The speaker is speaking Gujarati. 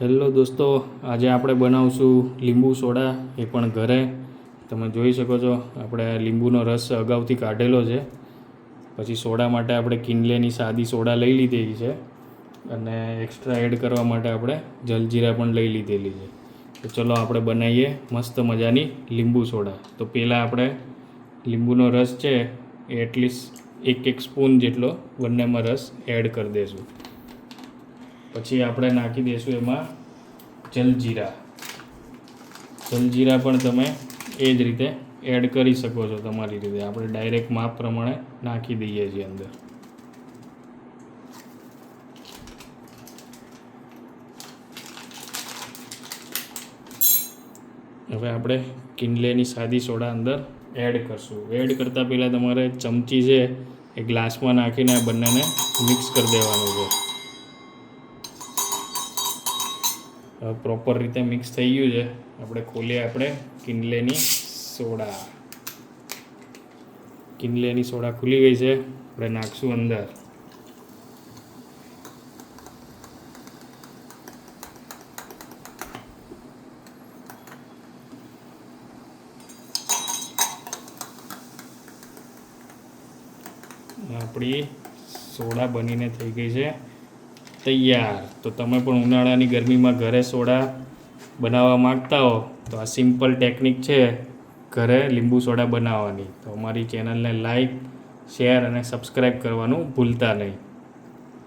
હેલો દોસ્તો, આજે આપણે બનાવશું લીંબુ સોડા, એ પણ ઘરે. તમે જોઈ શકો છો આપણે લીંબુનો રસ અગાઉથી કાઢેલો છે. પછી સોડા માટે આપણે કિનલેની સાદી સોડા લઈ લીધેલી છે અને એક્સ્ટ્રા એડ કરવા માટે આપણે જલજીરા પણ લઈ લીધેલી છે. તો ચલો આપણે બનાવીએ મસ્ત મજાની લીંબુ સોડા. તો પહેલાં આપણે લીંબુનો રસ છે એ એટલીસ્ટ એક સ્પૂન જેટલો બંનેમાં રસ એડ કરી દઈશું. પછી આપણે નાખી દઈશું એમાં જલજીરા. જલજીરા પણ તમે એ જ રીતે એડ કરી શકો છો તમારી રીતે. આપણે ડાયરેક્ટ માપ પ્રમાણે નાખી દઈએ છીએ અંદર. હવે આપણે કિનલેની સાદી સોડા અંદર એડ કરશું. એડ કરતાં પહેલાં તમારે ચમચી છે એ ગ્લાસમાં નાખીને આ બંનેને મિક્સ કરી દેવાનું છે. હવે પ્રોપર રીતે મિક્સ થઈ ગયું છે. આપણે ખોલીએ આપણે કિનલેની સોડા. કિનલેની સોડા ખુલી ગઈ છે. આપણે નાખશું અંદર. આપણી સોડા બનીને થઈ ગઈ છે તૈયાર. તો તમે પણ ઉનાળાની ગરમીમાં ઘરે સોડા બનાવવા માગતા હો તો આ સિમ્પલ ટેકનિક છે ઘરે લીંબુ સોડા બનાવવાની. તો અમારી ચેનલને લાઈક, શેર અને સબસ્ક્રાઈબ કરવાનું ભૂલતા નહીં.